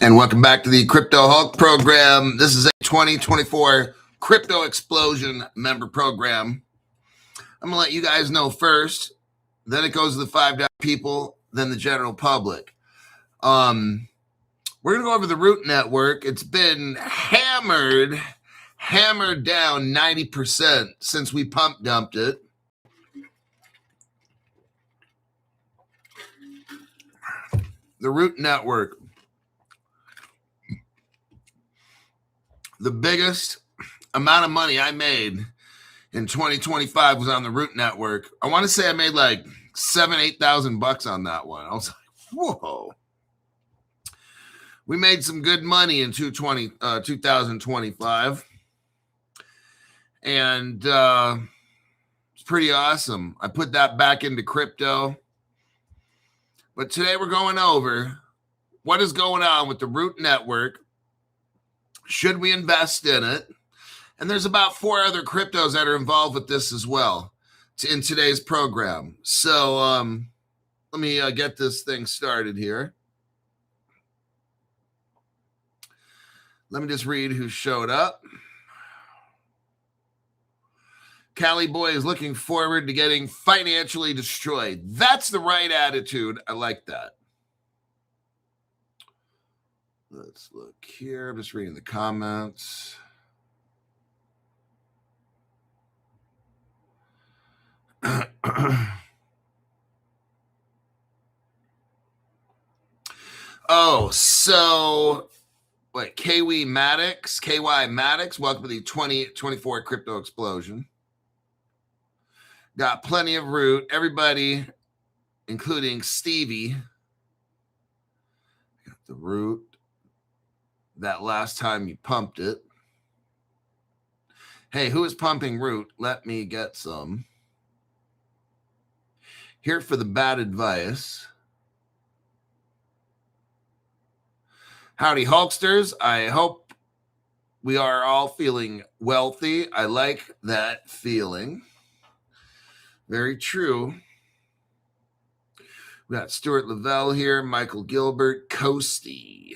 And welcome back to the Crypto Hulk program. This is a 2024 Crypto Explosion member program. I'm going to let you guys know first, then it goes to the 5 people, then the general public. We're going to go over the Root Network. It's been hammered down 90% since we pump dumped it. The Root Network. The biggest amount of money I made in 2025 was on the Root Network. I want to say I made like $8,000 on that one. I was like, whoa. We made some good money in 2025. And it's pretty awesome. I put that back into crypto. But today we're going over what is going on with the Root Network. Should we invest in it? And there's about 4 other cryptos that are involved with this as well in today's program. So let me get this thing started here. Let me just read who showed up. Cali Boy is looking forward to getting financially destroyed. That's the right attitude. I like that. Let's look here. I'm just reading the comments. Oh, so what? KY Maddox, welcome to the 2024 Crypto Explosion. Got plenty of Root. Everybody, including Stevie, got the Root. That last time you pumped it. Hey, who is pumping Root? Let me get some. Here for the bad advice. Howdy, Hulksters. I hope we are all feeling wealthy. I like that feeling. Very true. We got Stuart Lavelle here, Michael Gilbert, Coasty.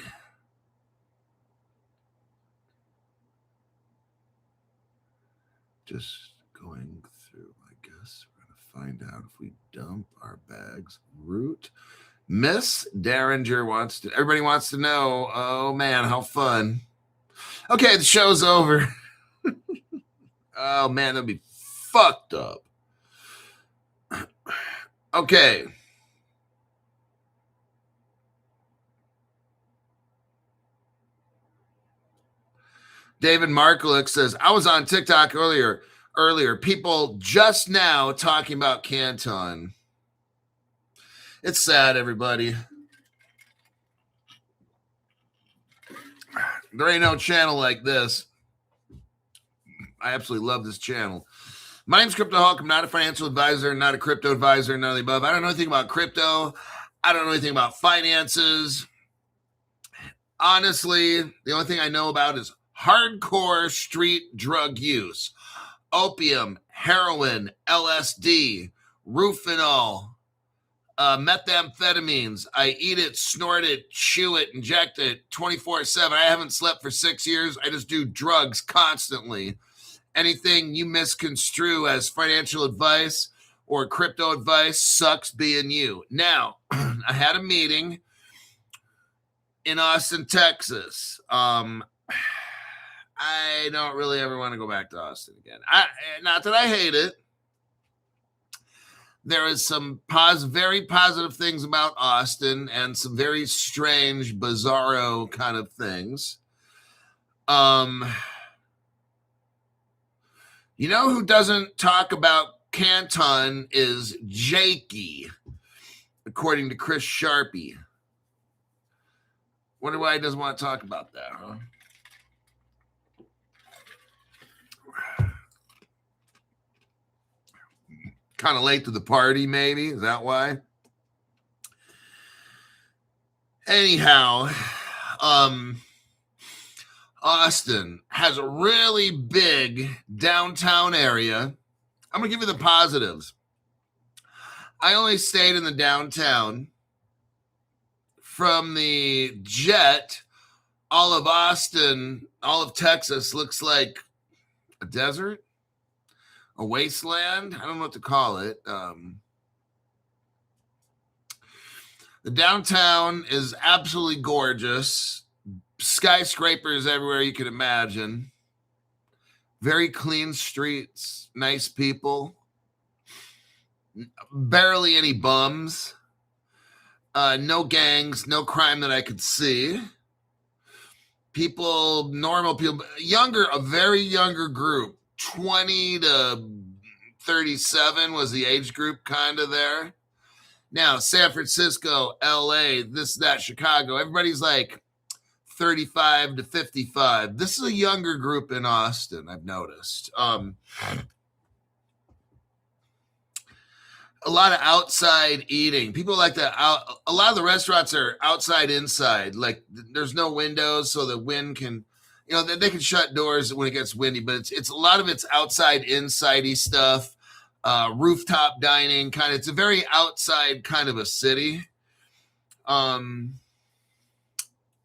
Just going through, I guess. We're going to find out if we dump our bags. Root. Miss Derringer wants to, everybody wants to know, oh man, how fun. Okay, the show's over. Oh man, that'd be fucked up. Okay. David Markulik says, I was on TikTok earlier. People just now talking about Canton. It's sad, everybody. There ain't no channel like this. I absolutely love this channel. My name's Crypto Hulk. I'm not a financial advisor, not a crypto advisor, none of the above. I don't know anything about crypto. I don't know anything about finances. Honestly, the only thing I know about is hardcore street drug use. Opium, heroin, LSD, Rufinol, methamphetamines. I eat it, snort it, chew it, inject it 24/7. I haven't slept for 6 years. I just do drugs constantly. Anything you misconstrue as financial advice or crypto advice sucks being you. Now, I had a meeting in Austin, Texas. I don't really ever want to go back to Austin again. Not that I hate it. There is some very positive things about Austin and some very strange, bizarro kind of things. You know who doesn't talk about Canton is Jakey, according to Chris Sharpie. Wonder why he doesn't want to talk about that, huh? Kind of late to the party, maybe. Is that why? Anyhow, Austin has a really big downtown area. I'm going to give you the positives. I only stayed in the downtown from the jet all of Austin, all of Texas looks like a desert, a wasteland. I don't know what to call it. The downtown is absolutely gorgeous. Skyscrapers everywhere you can imagine. Very clean streets, nice people. Barely any bums. No gangs, no crime that I could see. People, normal people, a very younger group. 20 to 37 was the age group kind of there. Now, San Francisco, LA, this, that, Chicago, everybody's like 35 to 55. This is a younger group in Austin, I've noticed. A lot of outside eating. People like that. A lot of the restaurants are outside, inside. Like there's no windows, so the wind can, they can shut doors when it gets windy. But it's a lot of it's outside, inside-y stuff. Rooftop dining, kind of. It's a very outside kind of a city.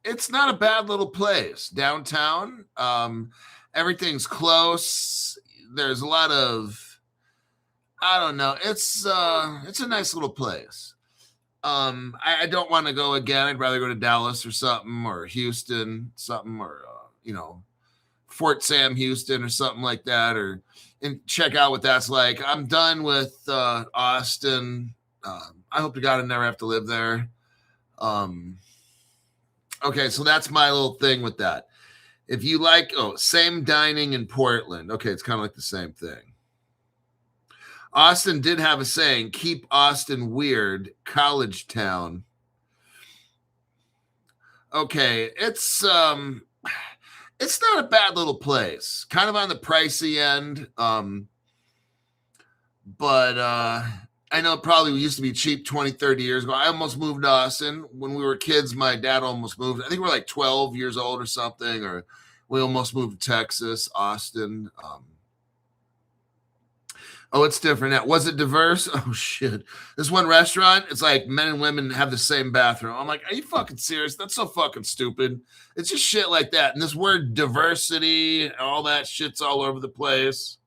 It's not a bad little place downtown. Everything's close. There's a lot of, I don't know. It's a nice little place. I don't want to go again. I'd rather go to Dallas or something, or Houston, something, or Fort Sam Houston or something like that, and check out what that's like. I'm done with Austin. I hope to God I never have to live there. Okay, so that's my little thing with that. If you like, same dining in Portland. Okay, it's kind of like the same thing. Austin did have a saying, keep Austin weird, college town. Okay, it's not a bad little place. Kind of on the pricey end. But I know it probably used to be cheap 20, 30 years ago. I almost moved to Austin. When we were kids, my dad almost moved. I think we were like 12 years old or something, or we almost moved to Texas, Austin. It's different now. Was it diverse? Oh, shit. This one restaurant, it's like men and women have the same bathroom. I'm like, are you fucking serious? That's so fucking stupid. It's just shit like that. And this word diversity, all that shit's all over the place.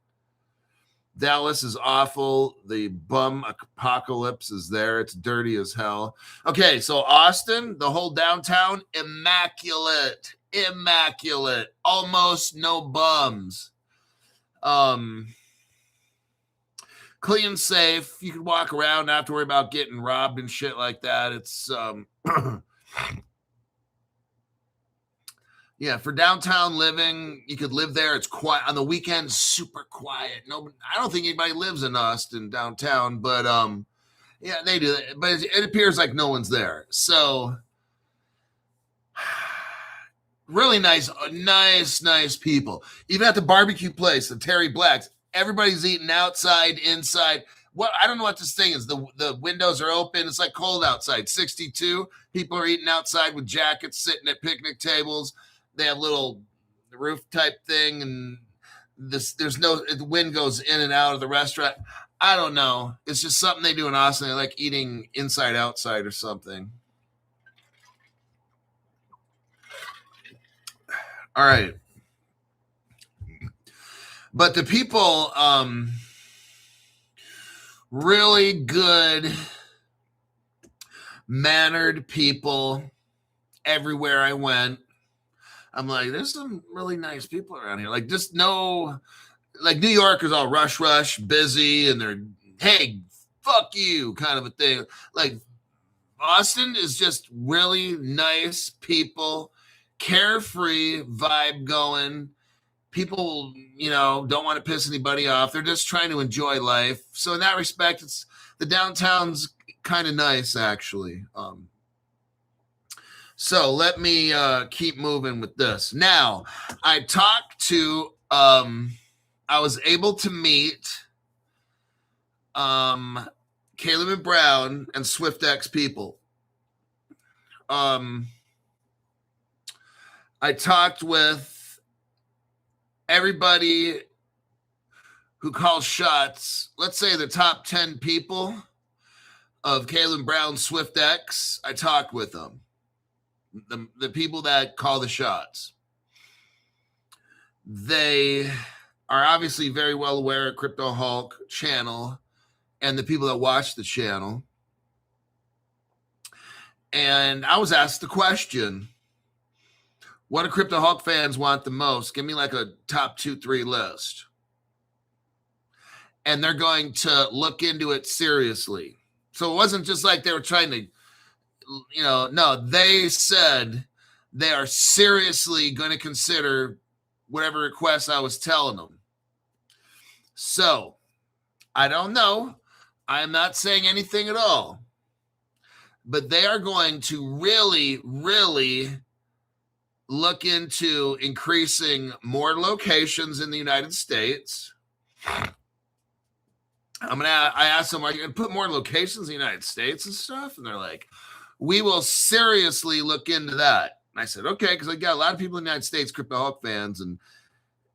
Dallas is awful. The bum apocalypse is there. It's dirty as hell. Okay, so Austin, the whole downtown, immaculate. Almost no bums. Clean, safe. You can walk around, not have to worry about getting robbed and shit like that. It's yeah, for downtown living, you could live there. It's quiet on the weekends, super quiet. No, I don't think anybody lives in Austin downtown, but yeah, they do. But it appears like no one's there. So really nice people. Even at the barbecue place, the Terry Black's. Everybody's eating outside, inside. I don't know what this thing is. The windows are open. It's like cold outside. 62. People are eating outside with jackets, sitting at picnic tables. They have little roof type thing, and the wind goes in and out of the restaurant. I don't know. It's just something they do in Austin. They like eating inside, outside, or something. All right. But the people, really good, mannered people everywhere I went. I'm like, there's some really nice people around here. Like, just no, like New York is all rush, busy, and they're, hey, fuck you kind of a thing. Like, Austin is just really nice people, carefree vibe going. People, don't want to piss anybody off. They're just trying to enjoy life. So in that respect, the downtown's kind of nice, actually. So let me keep moving with this. Now, I was able to meet Caleb and Brown and Swiftex people. I talked with everybody who calls shots. Let's say the top 10 people of Caleb Brown Swiftex. I talked with them. the people that call the shots. They are obviously very well aware of Crypto Hulk channel and the people that watch the channel. And I was asked the question, what do Crypto Hulk fans want the most? Give me like a top 2-3 list. And they're going to look into it seriously. So it wasn't just like they were trying to, no, they said they are seriously going to consider whatever requests I was telling them. So I don't know. I'm not saying anything at all. But they are going to really, really look into increasing more locations in the United States. I asked them, are you going to put more locations in the United States and stuff? And they're like, we will seriously look into that. And I said, okay, because I got a lot of people in the United States, Crypto Hulk fans, and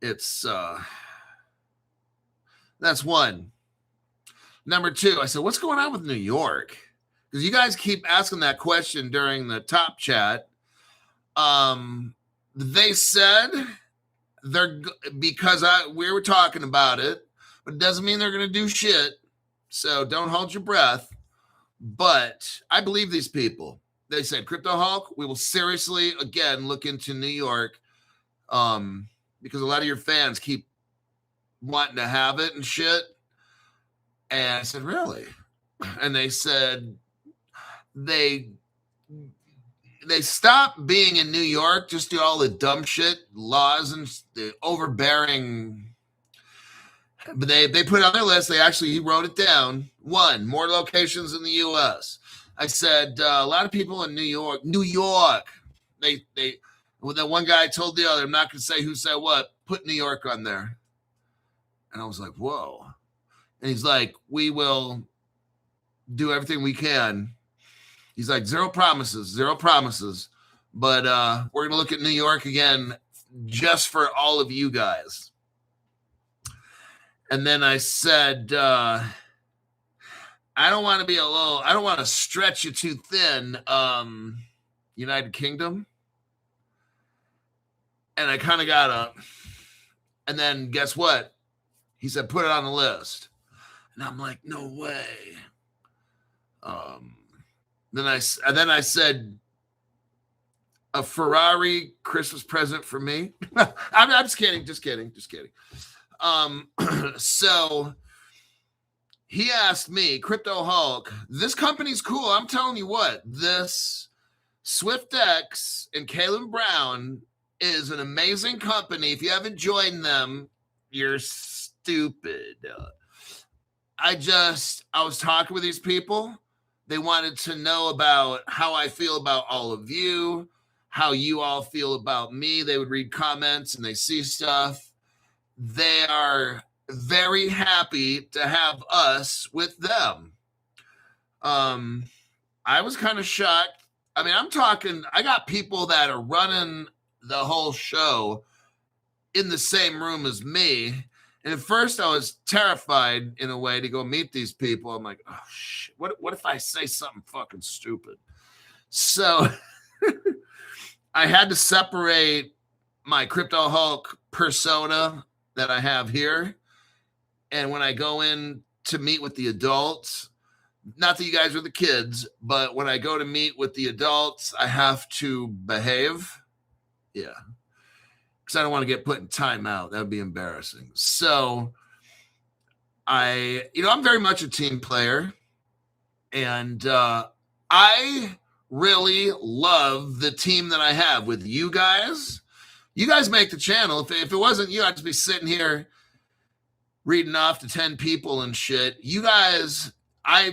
it's, that's one. Number two, I said, what's going on with New York? Because you guys keep asking that question during the top chat. They said because we were talking about it, but it doesn't mean they're going to do shit. So don't hold your breath. But I believe these people. They said, Crypto Hulk, we will seriously, again, look into New York because a lot of your fans keep wanting to have it and shit. And I said, really? And they said they stopped being in New York, just do all the dumb shit, laws and the overbearing. But they put it on their list. He wrote it down. 1, more locations in the U.S. I said a lot of people in New York. The one guy told the other, I'm not going to say who said what, put New York on there. And I was like, whoa. And he's like, we will do everything we can. He's like, zero promises. But we're going to look at New York again just for all of you guys. And then I said, I don't want to stretch you too thin, United Kingdom. And I kind of got up. And then guess what? He said, put it on the list. And I'm like, no way. Then I said, a Ferrari Christmas present for me. I'm just kidding. So he asked me, Crypto Hulk, this company's cool. I'm telling you what, this Swiftex and Caleb Brown is an amazing company. If you haven't joined them, you're stupid. I was talking with these people. They wanted to know about how I feel about all of you, how you all feel about me. They would read comments and they see stuff. They are very happy to have us with them. I was kind of shocked. I mean, I got people that are running the whole show in the same room as me. And at first I was terrified in a way to go meet these people. I'm like, oh shit, what if I say something fucking stupid? So I had to separate my Crypto Hulk persona that I have here. And when I go in to meet with the adults, not that you guys are the kids, but when I go to meet with the adults, I have to behave. Yeah. Because I don't want to get put in timeout. That would be embarrassing. So I'm very much a team player. And I really love the team that I have with you guys. You guys make the channel. If it wasn't you, I'd just be sitting here reading off to 10 people and shit. You guys, I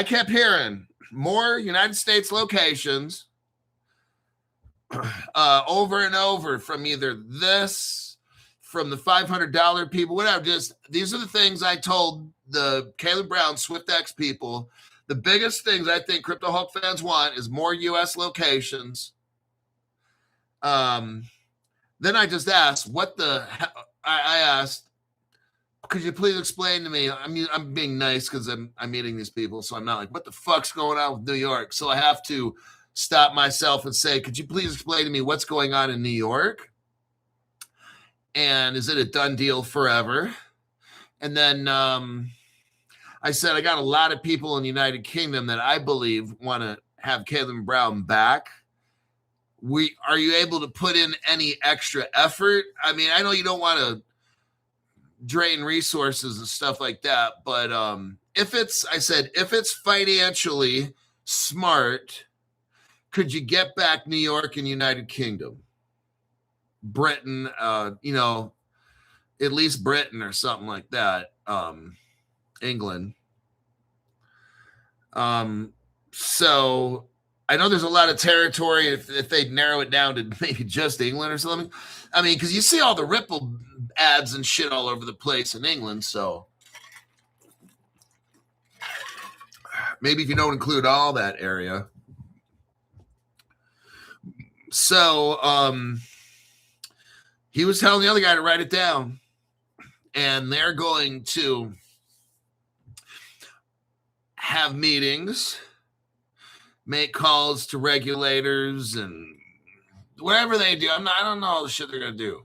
kept hearing more United States locations over and over from either this, from the $500 people, whatever. Just these are the things I told the Caleb Brown Swiftex people. The biggest things I think Crypto Hulk fans want is more U.S. locations. Then I just asked, I asked, could you please explain to me? I'm being nice because I'm meeting these people, so I'm not like, what the fuck's going on with New York? So I have to stop myself and say, could you please explain to me what's going on in New York? And is it a done deal forever? And then I said, I got a lot of people in the United Kingdom that I believe want to have Caleb Brown back. Are you able to put in any extra effort? I mean, I know you don't want to drain resources and stuff like that, but if it's financially smart, could you get back New York and United Kingdom? Britain, at least Britain or something like that. England. So I know there's a lot of territory if they'd narrow it down to maybe just England or something. I mean, because you see all the Ripple ads and shit all over the place in England. So maybe if you don't include all that area. So he was telling the other guy to write it down. And they're going to have meetings, make calls to regulators, and whatever they do. I don't know all the shit they're going to do.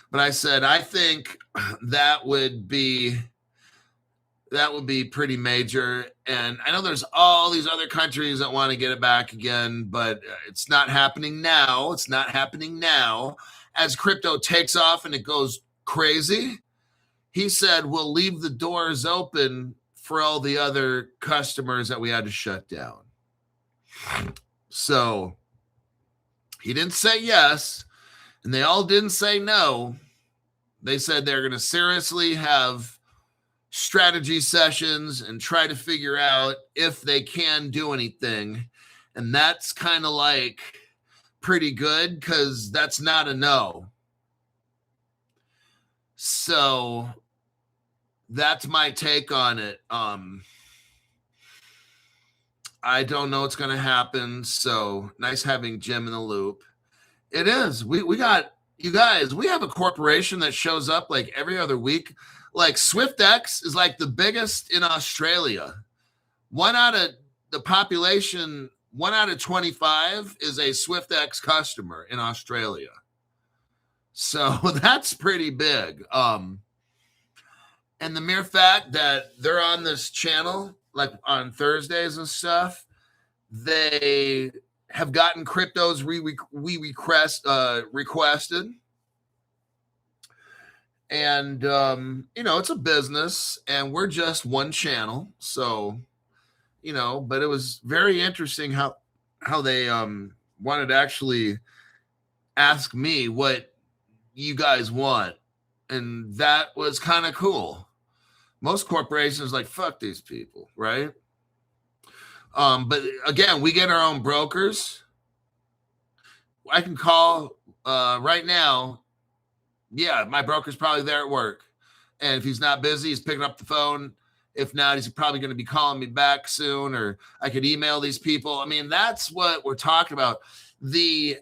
But I said, I think that would be pretty major. And I know there's all these other countries that want to get it back again, but it's not happening now. It's not happening now. As crypto takes off and it goes crazy, he said, we'll leave the doors open for all the other customers that we had to shut down. So he didn't say yes, and they all didn't say no. They said they're going to seriously have strategy sessions and try to figure out if they can do anything. And that's kind of like pretty good because that's not a no. So that's my take on it. I don't know what's going to happen. So nice having Jim in the loop. It is. We got, you guys, we have a corporation that shows up like every other week. Like Swiftex is like the biggest in Australia. 1 out of the population, 1 out of 25 is a Swiftex customer in Australia. So that's pretty big. And the mere fact that they're on this channel, like on Thursdays and stuff, they have gotten cryptos requested. And, it's a business and we're just one channel. So, but it was very interesting how they wanted to actually ask me what you guys want. And that was kind of cool. Most corporations like, fuck these people, right? But again, we get our own brokers. I can call right now. Yeah, my broker's probably there at work. And if he's not busy, he's picking up the phone. If not, he's probably going to be calling me back soon, or I could email these people. I mean, that's what we're talking about. The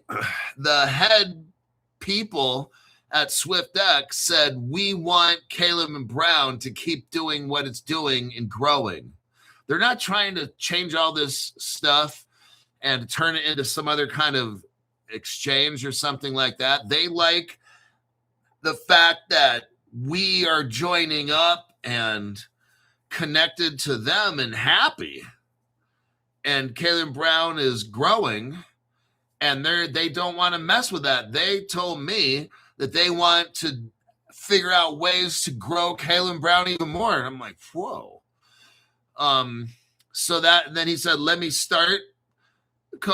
head people at Swiftex said, we want Caleb and Brown to keep doing what it's doing and growing. They're not trying to change all this stuff and turn it into some other kind of exchange or something like that. They like the fact that we are joining up and connected to them and happy. And Caleb Brown is growing, and they don't want to mess with that. They told me that they want to figure out ways to grow Caleb Brown even more. And I'm like, whoa. So then he said, let me start.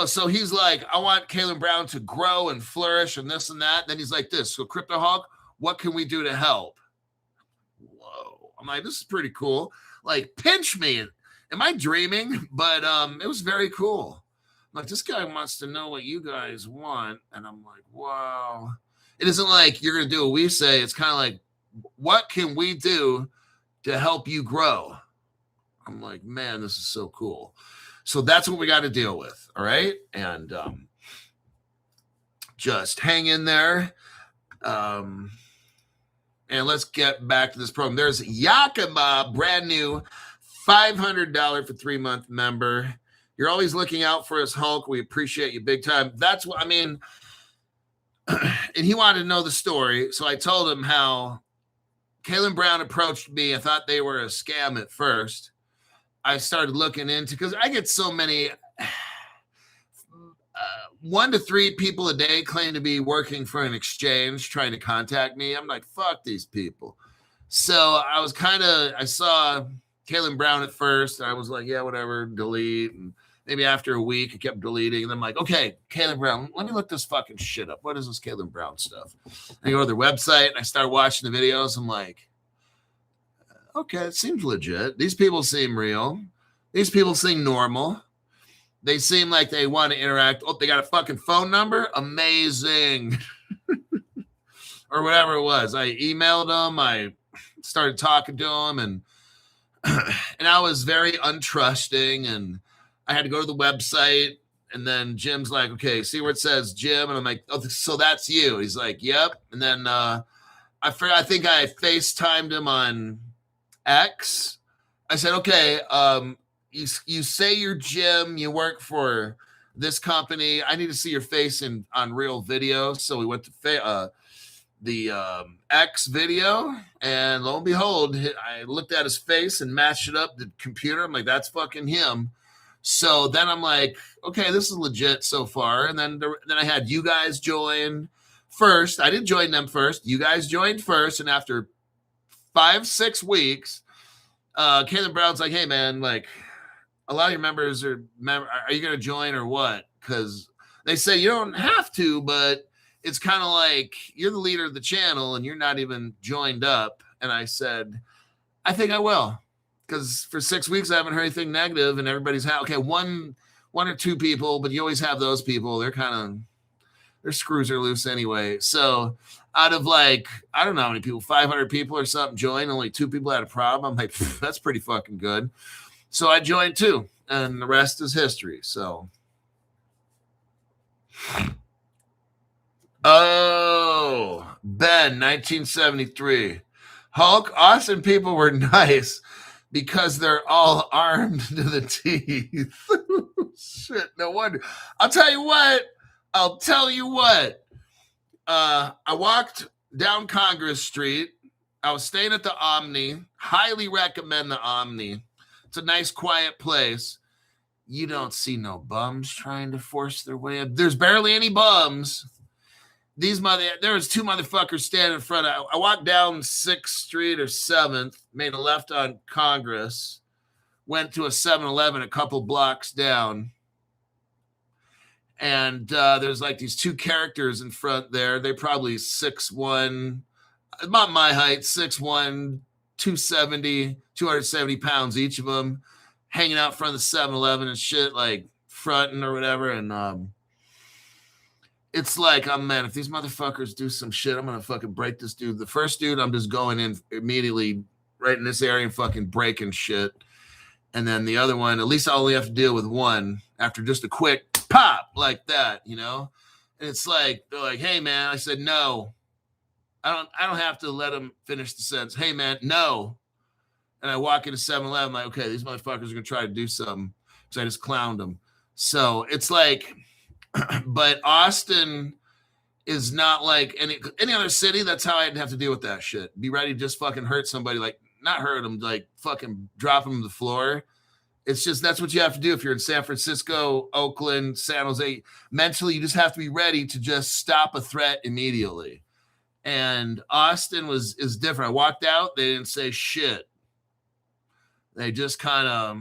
So he's like, I want Caleb Brown to grow and flourish and this and that. Then he's like this. So Crypto Hawk, what can we do to help? Whoa. I'm like, this is pretty cool. Like, pinch me. Am I dreaming? But it was very cool. I'm like, this guy wants to know what you guys want. And I'm like, wow. It isn't like you're going to do what we say. It's kind of like, what can we do to help you grow? I'm like, man, this is so cool. So that's what we got to deal with. All right. And just hang in there. And let's get back to this program. There's Yakima, brand new $500 for 3-month member. You're always looking out for us, Hulk. We appreciate you big time. That's what I mean. And he wanted to know the story. So I told him how Kaylen Brown approached me. I thought they were a scam at first. I started looking into, because I get so many, 1 to 3 people a day claim to be working for an exchange trying to contact me. I'm like, fuck these people. So I saw Kaylen Brown at first. And I was like, yeah, whatever, delete. And maybe after a week, I kept deleting. And I'm like, okay, Kaylen Brown, let me look this fucking shit up. What is this Kaylen Brown stuff? I go to their website and I start watching the videos. I'm like, okay, it seems legit. These people seem real. These people seem normal. They seem like they want to interact. Oh, they got a fucking phone number? Amazing. Or whatever it was. I emailed them. I started talking to them. And I was very untrusting. And I had to go to the website, and then Jim's like, okay, see where it says Jim? And I'm like, oh, so that's you. He's like, yep. And then I think I FaceTimed him on X. I said, okay, you say you're Jim, you work for this company. I need to see your face on real video. So we went to the X video, and lo and behold, I looked at his face and matched it up the computer. I'm like, that's fucking him. So then I'm like, okay, this is legit so far. And then I had you guys join first. I didn't join them first. You guys joined first. And after 5-6 weeks, Kaylen Brown's like, hey, man, like a lot of your members are you going to join or what? Because they say you don't have to, but it's kind of like you're the leader of the channel and you're not even joined up. And I said, I think I will. Because for 6 weeks, I haven't heard anything negative, and everybody's okay. One or 2 people, but you always have those people. Their screws are loose anyway. So out of like, I don't know how many people, 500 people or something joined, only 2 people had a problem. I'm like, that's pretty fucking good. So I joined too, and the rest is history. So, oh, Ben, 1973. Hulk, Austin people were nice. Because they're all armed to the teeth. Shit, no wonder. I'll tell you what. I walked down Congress Street. I was staying at the Omni. Highly recommend the Omni. It's a nice, quiet place. You don't see no bums trying to force their way up. There's barely any bums. There was 2 motherfuckers standing in front of. I walked down 6th Street or 7th, made a left on Congress, went to a 7-Eleven a couple blocks down, and there's like these 2 characters in front there. They probably 6'1", about my height, 6'1", 270 pounds each of them, hanging out front of the 7-Eleven and shit, like fronting or whatever, and it's like, oh man, if these motherfuckers do some shit, I'm gonna fucking break this dude. The first dude, I'm just going in immediately right in this area and fucking breaking shit. And then the other one, at least I only have to deal with one after just a quick pop like that, you know? And it's like, they're like, hey man, I said, no. I don't have to let them finish the sentence. Hey man, no. And I walk into 7-Eleven, like, okay, these motherfuckers are gonna try to do something because I just clowned them. So it's like, but Austin is not like any other city. That's how I'd have to deal with that shit. Be ready to just fucking hurt somebody, like not hurt them, like fucking drop them to the floor. It's just, that's what you have to do if you're in San Francisco, Oakland, San Jose. Mentally, you just have to be ready to just stop a threat immediately. And Austin is different. I walked out, they didn't say shit. They just kind of.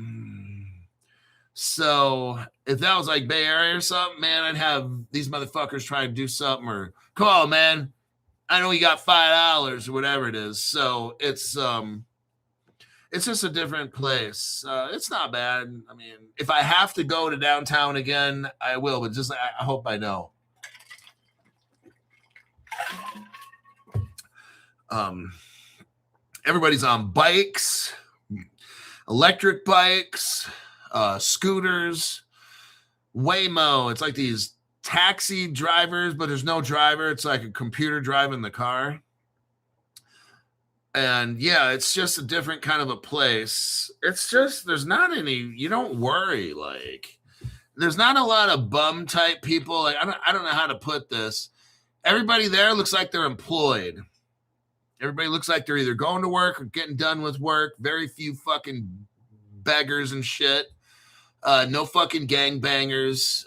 So if that was like Bay Area or something, man, I'd have these motherfuckers trying to do something, or come on, man, I know you got $5 or whatever it is. So it's just a different place. It's not bad. I mean, if I have to go to downtown again, I will, but just I hope I know. Everybody's on bikes, electric bikes, scooters, Waymo. It's like these taxi drivers, but there's no driver. It's like a computer driving the car. And yeah, it's just a different kind of a place. It's just, there's not any, you don't worry. Like, there's not a lot of bum type people. Like I don't know how to put this. Everybody there looks like they're employed. Everybody looks like they're either going to work or getting done with work. Very few fucking beggars and shit. No fucking gangbangers.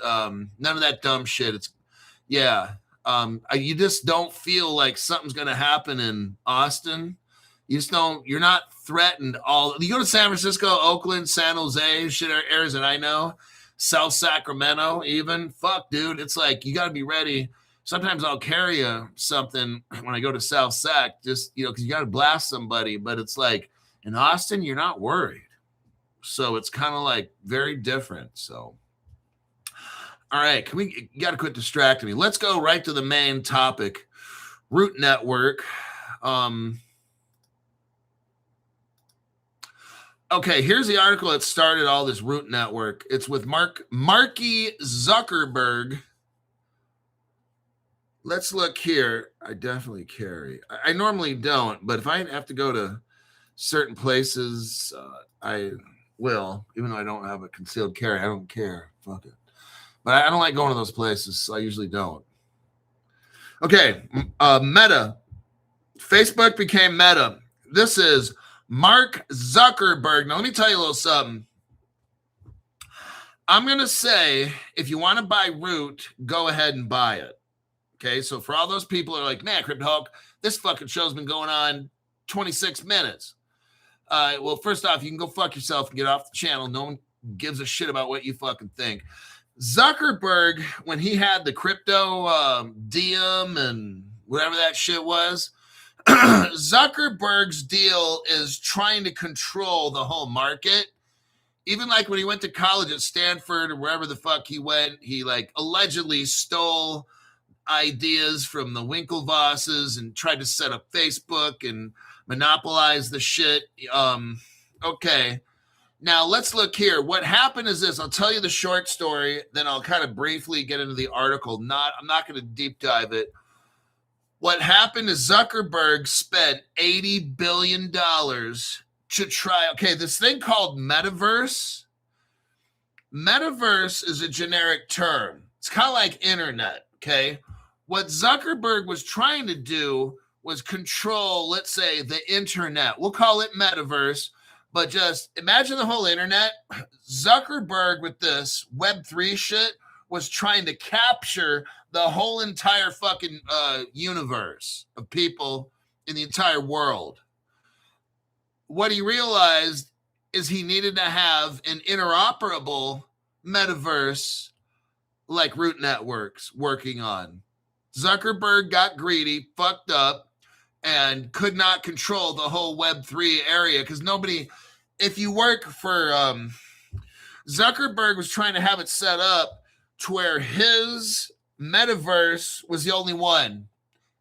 None of that dumb shit. It's yeah. You just don't feel like something's gonna happen in Austin. You just don't. You're not threatened. You go to San Francisco, Oakland, San Jose, shit areas that I know, South Sacramento, even. Fuck, dude. It's like you got to be ready. Sometimes I'll carry something when I go to South Sac, just because you got to blast somebody. But it's like in Austin, you're not worried. So it's kind of like very different. So, all right, you got to quit distracting me. Let's go right to the main topic, Root Network. Okay, here's the article that started all this Root Network. It's with Marky Zuckerberg. Let's look here. I definitely carry. I normally don't, but if I have to go to certain places, I will, even though I don't have a concealed carry. I don't care. Fuck it. But I don't like going to those places, so I usually don't. Okay, Meta. Facebook became Meta. This is Mark Zuckerberg. Now, let me tell you a little something. I'm going to say, if you want to buy Root, go ahead and buy it. Okay, so for all those people who are like, man, Crypto Hulk, this fucking show's been going on 26 minutes. Well, first off, you can go fuck yourself and get off the channel. No one gives a shit about what you fucking think. Zuckerberg, when he had the crypto Diem and whatever that shit was, Zuckerberg's deal is trying to control the whole market. Even like when he went to college at Stanford or wherever the fuck he went, he like allegedly stole ideas from the Winklevosses and tried to set up Facebook and monopolize the shit. Okay. Now let's look here. What happened is this. I'll tell you the short story, then I'll kind of briefly get into the article. I'm not going to deep dive it. What happened is Zuckerberg spent $80 billion to try. Okay, this thing called metaverse. Metaverse is a generic term. It's kind of like internet, okay? What Zuckerberg was trying to do was control, let's say, the internet. We'll call it metaverse, but just imagine the whole internet. Zuckerberg with this Web3 shit was trying to capture the whole entire fucking universe of people in the entire world. What he realized is he needed to have an interoperable metaverse like Root Network's working on. Zuckerberg got greedy, fucked up, and could not control the whole Web3 area because if you work for Zuckerberg was trying to have it set up to where his metaverse was the only one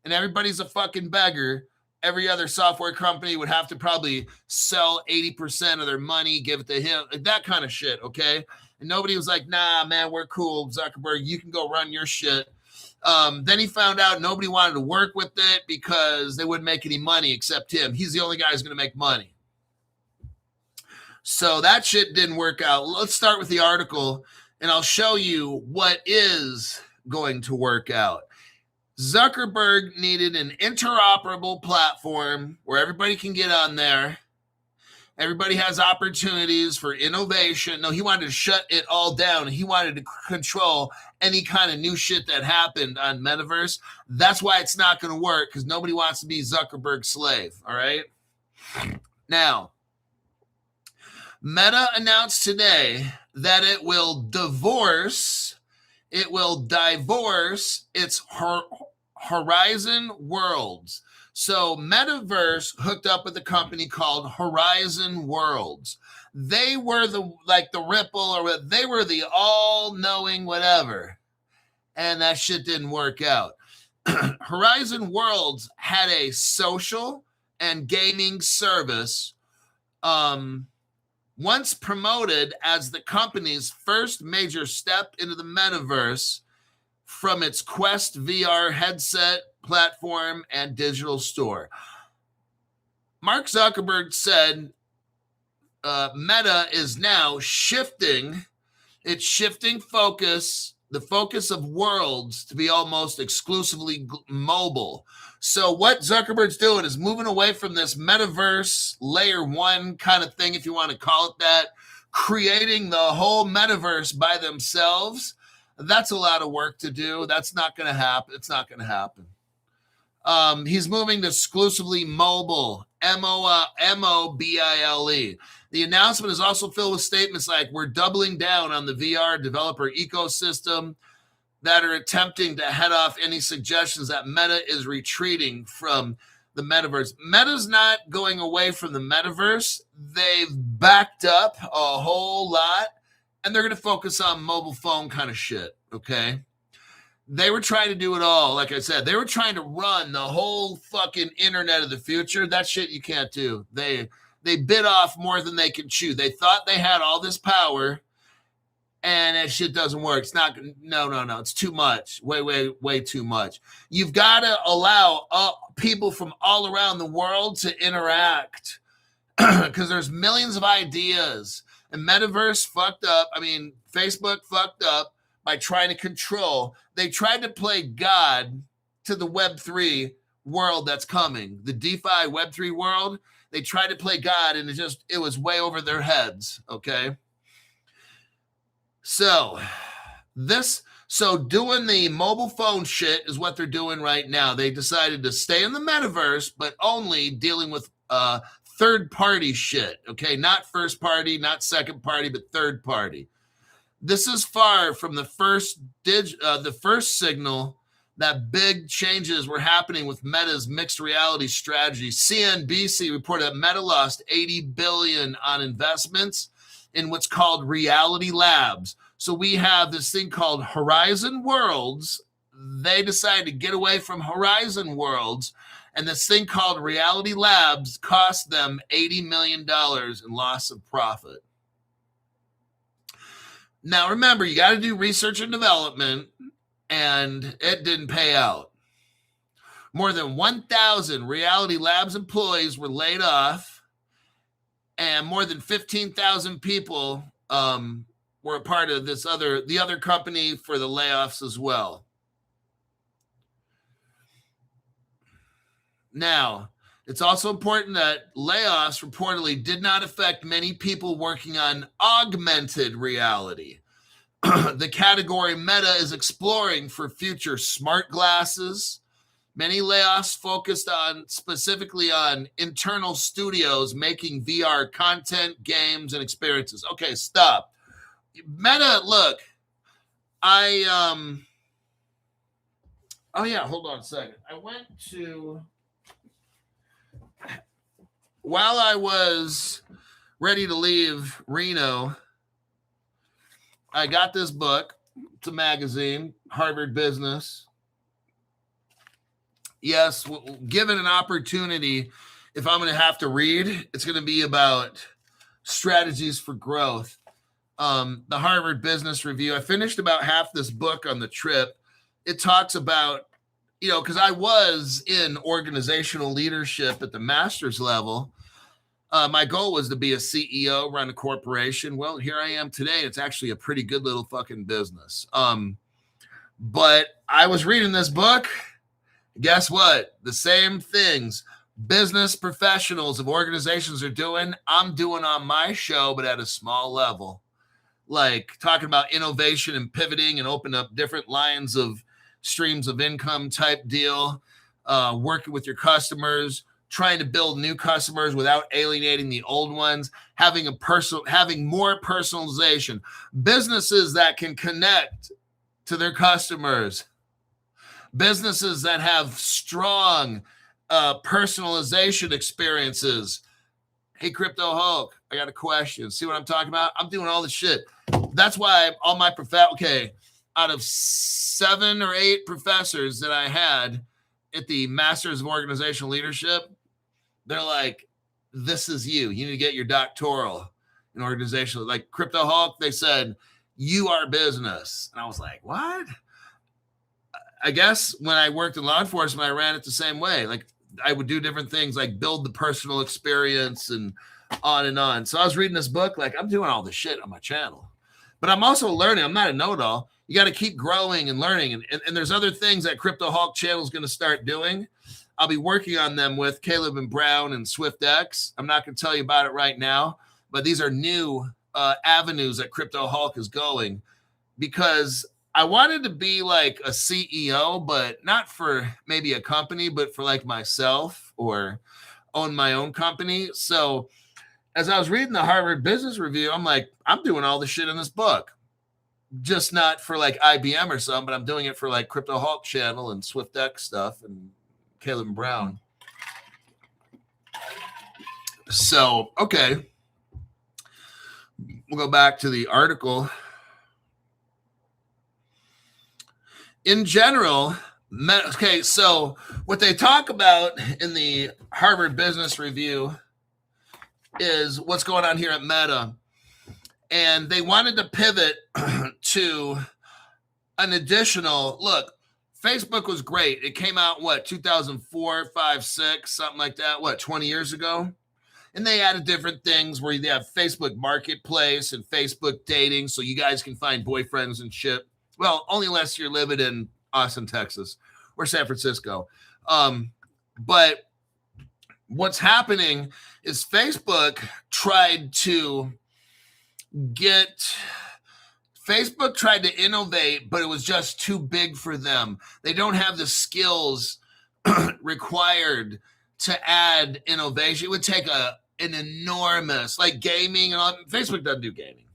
and everybody's a fucking beggar. Every other software company would have to probably sell 80% of their money, give it to him, that kind of shit, okay? And nobody was like, nah, man, we're cool, Zuckerberg, you can go run your shit. Then he found out nobody wanted to work with it because they wouldn't make any money except him. He's the only guy who's going to make money. So that shit didn't work out. Let's start with the article, and I'll show you what is going to work out. Zuckerberg needed an interoperable platform where everybody can get on there. Everybody has opportunities for innovation. No, he wanted to shut it all down. He wanted to control any kind of new shit that happened on Metaverse. That's why it's not going to work, because nobody wants to be Zuckerberg's slave, all right? Now, Meta announced today that it will divorce its Horizon Worlds. So Metaverse hooked up with a company called Horizon Worlds. They were the Ripple, or they were the all-knowing whatever. And that shit didn't work out. Horizon Worlds had a social and gaming service once promoted as the company's first major step into the metaverse from its Quest VR headset platform and digital store. Mark Zuckerberg said Meta is now shifting It's shifting focus, the focus of worlds to be almost exclusively mobile. So what Zuckerberg's doing is moving away from this metaverse layer one kind of thing, if you want to call it that, creating the whole metaverse by themselves. That's a lot of work to do. That's not going to happen. It's not going to happen. He's moving to exclusively mobile, M-O-B-I-L-E. The announcement is also filled with statements like, we're doubling down on the VR developer ecosystem that are attempting to head off any suggestions that Meta is retreating from the metaverse. Meta's not going away from the metaverse. They've backed up a whole lot, and they're going to focus on mobile phone kind of shit, okay? They were trying to do it all. Like I said, they were trying to run the whole fucking internet of the future. That shit you can't do. They bit off more than they can chew. They thought they had all this power, and that shit doesn't work. It's not, no. It's too much. Way too much. You've got to allow people from all around the world to interact because there's millions of ideas. And Metaverse fucked up. I mean, Facebook fucked up by trying to control. They tried to play God to the Web3 world that's coming. The DeFi Web3 world, they tried to play God, and it was way over their heads, okay? So doing the mobile phone shit is what they're doing right now. They decided to stay in the metaverse, but only dealing with third-party shit, okay? Not first party, not second party, but third party. This is far from the first signal that big changes were happening with Meta's mixed reality strategy. CNBC reported that Meta lost $80 billion on investments in what's called reality labs. So we have this thing called Horizon Worlds. They decided to get away from Horizon Worlds, and this thing called Reality Labs cost them $80 million in loss of profit. Now, remember, you got to do research and development, and it didn't pay out. More than 1,000 Reality Labs employees were laid off, and more than 15,000 people were a part of the other company for the layoffs as well. Now, it's also important that layoffs reportedly did not affect many people working on augmented reality. The category Meta is exploring for future smart glasses. Many layoffs focused specifically on internal studios making VR content, games, and experiences. Okay, stop. Meta, look, oh yeah, hold on a second. While I was ready to leave Reno, I got this book. It's a magazine, Harvard Business. Yes, given an opportunity, if I'm going to have to read, it's going to be about strategies for growth. The Harvard Business Review. I finished about half this book on the trip. It talks about, because I was in organizational leadership at the master's level. My goal was to be a CEO, run a corporation. Well, here I am today. It's actually a pretty good little fucking business. But I was reading this book. Guess what? The same things business professionals of organizations are doing, I'm doing on my show, but at a small level. Like talking about innovation and pivoting and open up different lines of streams of income type deal, working with your customers, trying to build new customers without alienating the old ones, having more personalization, businesses that can connect to their customers, businesses that have strong personalization experiences. Hey, Crypto Hulk, I got a question. See what I'm talking about? I'm doing all this shit. That's why all my out of 7 or 8 professors that I had at the Masters of Organizational Leadership, they're like, this is you. You need to get your doctoral in organizational. Like Crypto Hulk, they said, you are business. And I was like, what? I guess when I worked in law enforcement, I ran it the same way. Like I would do different things like build the personal experience and on and on. So I was reading this book, like I'm doing all this shit on my channel. But I'm also learning. I'm not a know-it-all. You got to keep growing and learning. And there's other things that Crypto Hulk channel is going to start doing. I'll be working on them with Caleb and Brown and Swiftex. I'm not going to tell you about it right now, but these are new avenues that Crypto Hulk is going, because I wanted to be like a CEO, but not for maybe a company, but for like myself, or own my own company. So as I was reading the Harvard Business Review, I'm like, I'm doing all the shit in this book, just not for like IBM or something, but I'm doing it for like Crypto Hulk channel and Swiftex stuff and Caleb and Brown. So, okay. We'll go back to the article. In general, okay, so what they talk about in the Harvard Business Review is what's going on here at Meta. And they wanted to pivot to an additional look. Facebook was great. It came out, 2004, 5, 6, something like that, 20 years ago? And they added different things where they have Facebook Marketplace and Facebook Dating, so you guys can find boyfriends and shit. Well, only unless you're living in Austin, Texas, or San Francisco. But what's happening is Facebook tried to innovate, but it was just too big for them. They don't have the skills required to add innovation. It would take an enormous, like gaming, and all. Facebook doesn't do gaming.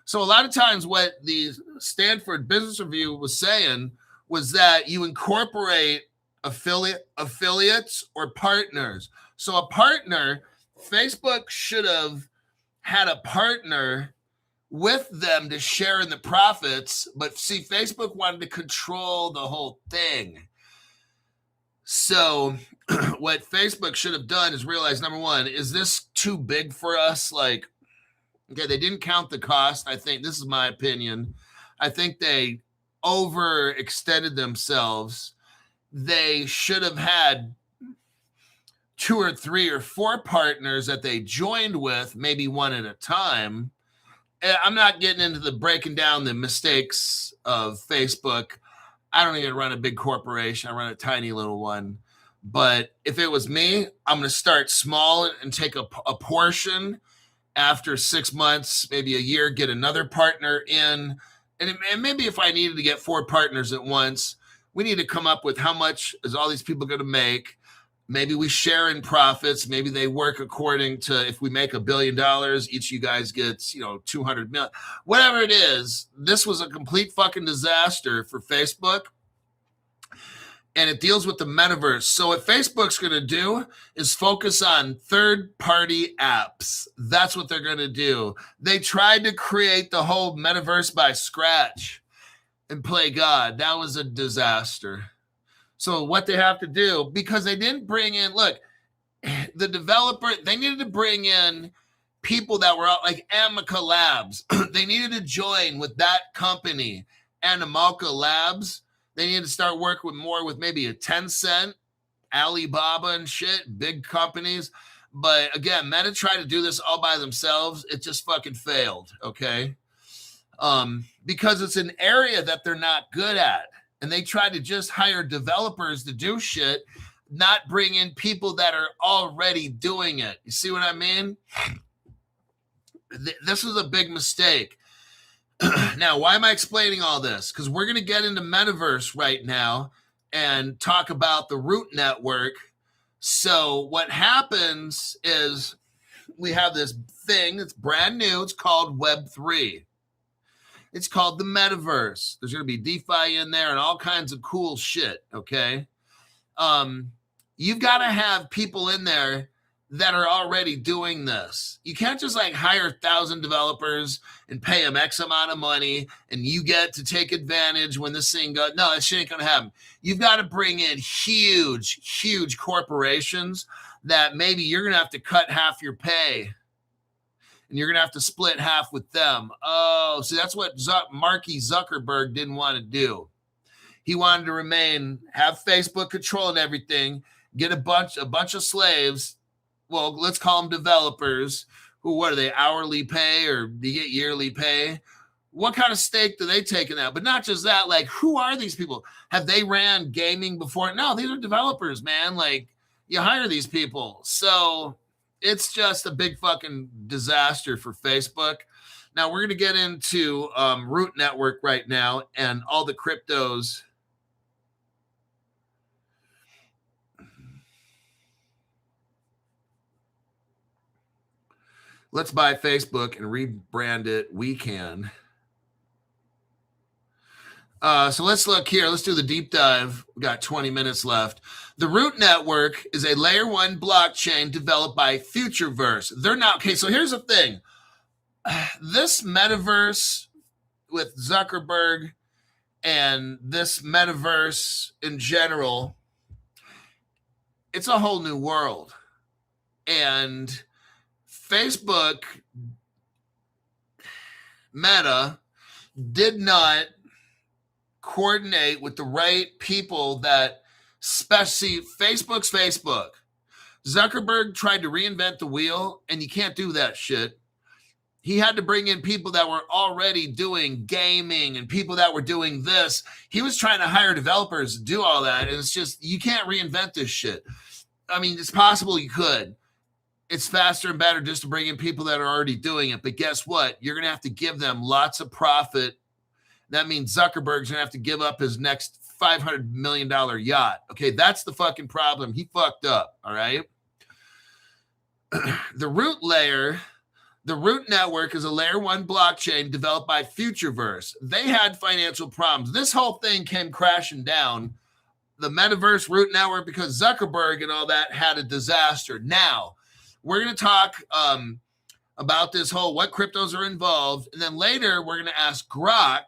So a lot of times what the Stanford Business Review was saying was that you incorporate affiliates or partners. So a partner, Facebook should have had a partner with them to share in the profits, but see, Facebook wanted to control the whole thing. So what Facebook should have done is realize, number one, is this too big for us? Like, okay, they didn't count the cost. I think, this is my opinion, I think they overextended themselves. They should have had 2 or 3 or 4 partners that they joined with, maybe one at a time. I'm not getting into the breaking down the mistakes of Facebook. I don't even run a big corporation. I run a tiny little one. But if it was me, I'm going to start small and take a portion. After 6 months, maybe a year, get another partner in. And maybe if I needed to get 4 partners at once, we need to come up with how much is all these people going to make. Maybe we share in profits. Maybe they work according to, if we make $1 billion, each of you guys gets, 200 million, whatever it is. This was a complete fucking disaster for Facebook. And it deals with the metaverse. So what Facebook's going to do is focus on third-party apps. That's what they're going to do. They tried to create the whole metaverse by scratch and play God. That was a disaster. So what they have to do, because they didn't bring in, look, the developer, they needed to bring in people that were out like Amica Labs. They needed to join with that company, Animalca Labs. They need to start working with maybe a Tencent, Alibaba and shit, big companies. But again, Meta tried to do this all by themselves. It just fucking failed, okay? Because it's an area that they're not good at. And they try to just hire developers to do shit, not bring in people that are already doing it. You see what I mean? This is a big mistake. Now, why am I explaining all this? Because we're going to get into metaverse right now and talk about the root network. So what happens is we have this thing that's brand new. It's called Web3. It's called the metaverse. There's going to be DeFi in there and all kinds of cool shit, okay? You've got to have people in there that are already doing this. You can't just like hire 1,000 developers and pay them X amount of money and you get to take advantage when this thing goes. No, that shit ain't going to happen. You've got to bring in huge corporations that maybe you're going to have to cut half your pay. And you're going to have to split half with them. Oh, so that's what Marky Zuckerberg didn't want to do. He wanted to have Facebook controlling everything, get a bunch of slaves. Well, let's call them developers what are they, hourly pay, or do you get yearly pay? What kind of stake do they take in that? But not just that, like, who are these people? Have they ran gaming before? No, these are developers, man. Like, you hire these people. So it's just a big fucking disaster for Facebook. Now we're going to get into Root Network right now and all the cryptos. Let's buy Facebook and rebrand it. We can. So let's look here. Let's do the deep dive. We got 20 minutes left. The Root Network is a layer 1 blockchain developed by Futureverse. They're not, okay, so here's the thing. This metaverse with Zuckerberg and this metaverse in general, it's a whole new world. And Facebook, Meta, did not coordinate with the right people that, especially Facebook's Facebook. Zuckerberg tried to reinvent the wheel, and you can't do that shit. He had to bring in people that were already doing gaming and people that were doing this. He was trying to hire developers to do all that, and it's just, you can't reinvent this shit. I mean, it's possible you could. It's faster and better just to bring in people that are already doing it. But guess what? You're going to have to give them lots of profit. That means Zuckerberg's going to have to give up his next $500 million yacht. Okay, that's the fucking problem. He fucked up, all right? The Root Network is a layer 1 blockchain developed by Futureverse. They had financial problems. This whole thing came crashing down. The metaverse Root Network, because Zuckerberg and all that had a disaster. Now, we're going to talk about this whole, what cryptos are involved. And then later, we're going to ask Grok,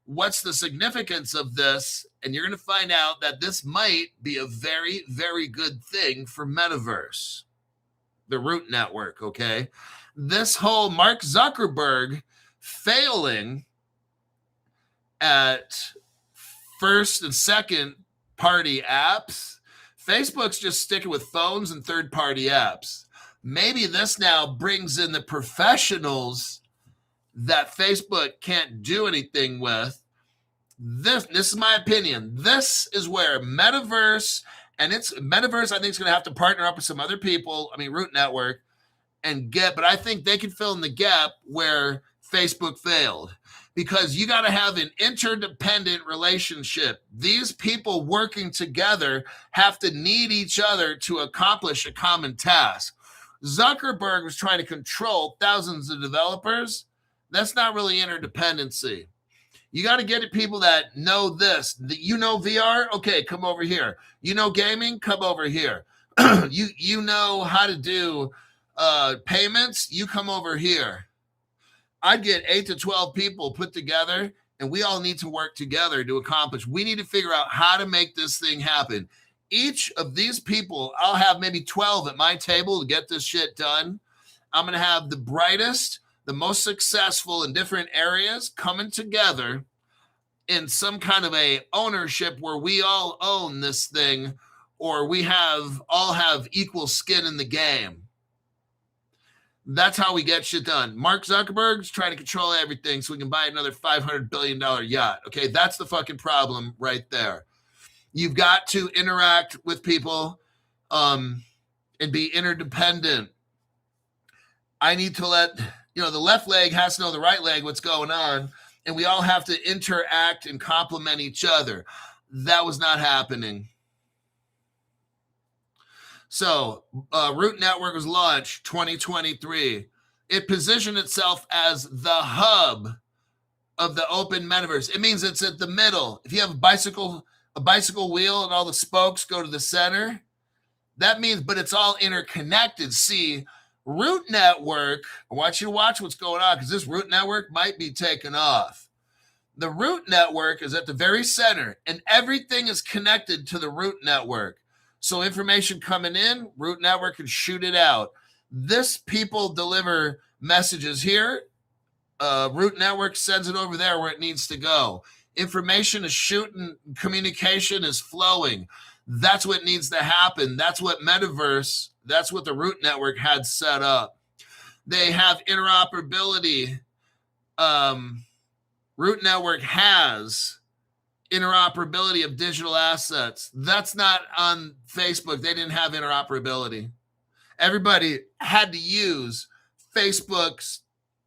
what's the significance of this? And you're going to find out that this might be a very, very good thing for metaverse. The Root Network, okay? This whole Mark Zuckerberg failing at first and second party apps. Facebook's just sticking with phones and third party apps. Maybe this now brings in the professionals that Facebook can't do anything with. This is my opinion. This is where metaverse, and it's metaverse, I think, is going to have to partner up with some other people. I mean, Root Network, but I think they can fill in the gap where Facebook failed, because you got to have an interdependent relationship. These people working together have to need each other to accomplish a common task. Zuckerberg was trying to control thousands of developers. That's not really interdependency. You got to get at people that know this. You know VR? Okay, come over here. You know gaming? Come over here. You know how to do payments? You come over here. I'd get 8 to 12 people put together, and we all need to work together to accomplish. We need to figure out how to make this thing happen. Each of these people, I'll have maybe 12 at my table to get this shit done. I'm going to have the brightest, the most successful in different areas coming together in some kind of a ownership where we all own this thing, or we all have equal skin in the game. That's how we get shit done. Mark Zuckerberg's trying to control everything so we can buy another $500 billion yacht. Okay, that's the fucking problem right there. You've got to interact with people and be interdependent. I need to let, the left leg has to know the right leg, what's going on, and we all have to interact and complement each other. That was not happening. So, Root Network was launched 2023. It positioned itself as the hub of the open metaverse. It means it's at the middle. If you have a bicycle wheel and all the spokes go to the center, that means, but it's all interconnected. See, Root Network, I want you to watch what's going on, because this Root Network might be taking off. The Root Network is at the very center, and everything is connected to the Root Network. So information coming in, Root Network can shoot it out. This people deliver messages here. Root Network sends it over there where it needs to go. Information is shooting, communication is flowing. That's what needs to happen. That's what the Root Network had set up. They have interoperability. Root Network has interoperability of digital assets. That's not on Facebook. They didn't have interoperability. Everybody had to use Facebook's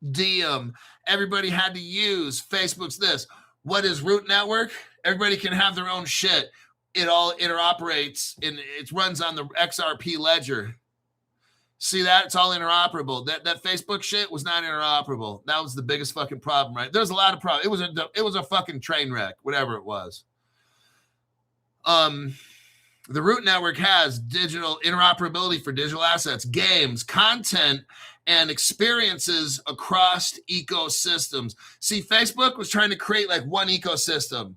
DM. Everybody had to use Facebook's this. What is Root Network? Everybody can have their own shit. It all interoperates and it runs on the XRP ledger. See that? It's all interoperable. That Facebook shit was not interoperable. That was the biggest fucking problem, right? There's a lot of problems. It was a fucking train wreck, whatever it was. The Root Network has digital interoperability for digital assets, games, content, and experiences across ecosystems. See, Facebook was trying to create like one ecosystem.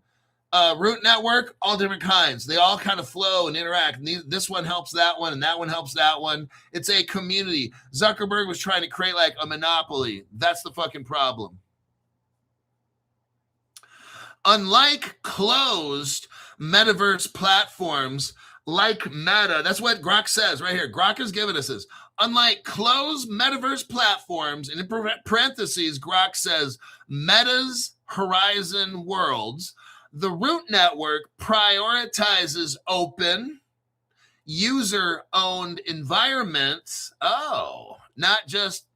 Root Network, all different kinds. They all kind of flow and interact. And this one helps that one, and that one helps that one. It's a community. Zuckerberg was trying to create like a monopoly. That's the fucking problem. Unlike closed metaverse platforms like Meta, that's what Grok says right here. Grok is giving us this. Unlike closed metaverse platforms, and in parentheses, Grok says Meta's Horizon Worlds, the Root Network prioritizes open, user-owned environments. Oh, not just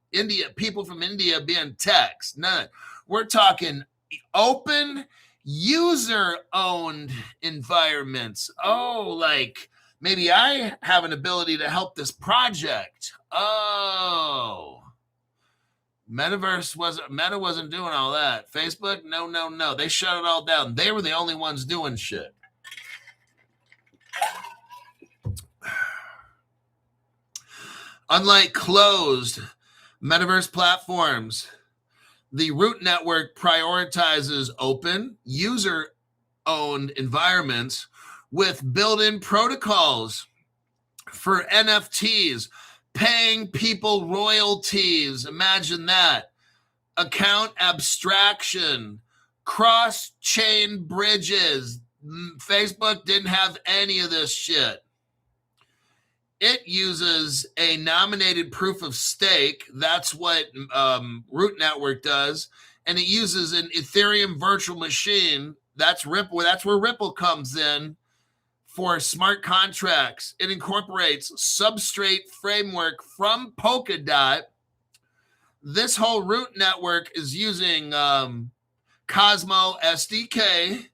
people from India being text. None. We're talking open, user-owned environments. Oh, like maybe I have an ability to help this project. Oh. Meta wasn't doing all that. Facebook, no. They shut it all down. They were the only ones doing shit. Unlike closed metaverse platforms, the Root Network prioritizes open, user-owned environments with built-in protocols for NFTs, paying people royalties. Imagine that. Account abstraction, cross-chain bridges. Facebook didn't have any of this shit. It uses a nominated proof of stake. That's what Root Network does. And it uses an Ethereum virtual machine. That's Ripple. That's where Ripple comes in for smart contracts. It incorporates substrate framework from Polkadot. This whole Root Network is using Cosmo SDK.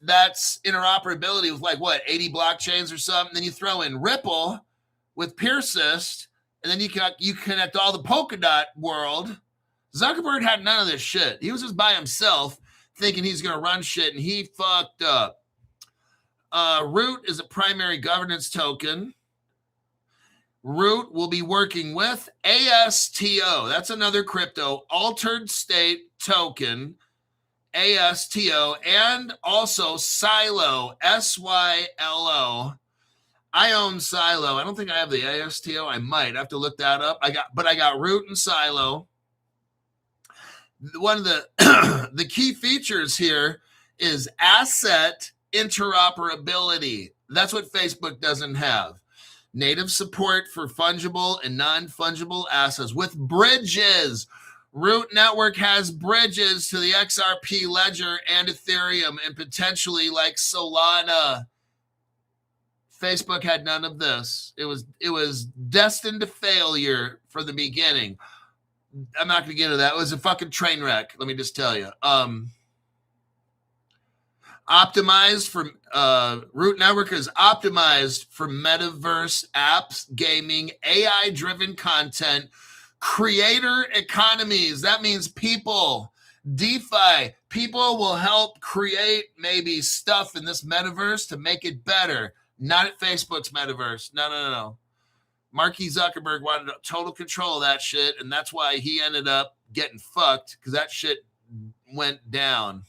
That's interoperability with like what, 80 blockchains or something. Then you throw in Ripple with Persist, and then you connect all the Polkadot world. Zuckerberg had none of this shit. He was just by himself thinking he's going to run shit, and he fucked up. Root is a primary governance token. Root will be working with ASTO. That's another crypto, altered state token, ASTO, and also Silo, SYLO. I own Silo. I don't think I have the ASTO. I might have to look that up. I got Root and Silo. One of the key features here is asset interoperability. That's what Facebook doesn't have. Native support for fungible and non-fungible assets with bridges. Root Network has bridges to the XRP ledger and Ethereum and potentially like Solana. Facebook had none of this. It was destined to failure from the beginning. I'm not going to get into that. It was a fucking train wreck. Let me just tell you. Optimized for Root Network is optimized for metaverse apps, gaming, AI-driven content, creator economies. That means people, DeFi. People will help create maybe stuff in this metaverse to make it better. Not at Facebook's metaverse. No. Mark Zuckerberg wanted total control of that shit, and that's why he ended up getting fucked, because that shit went down.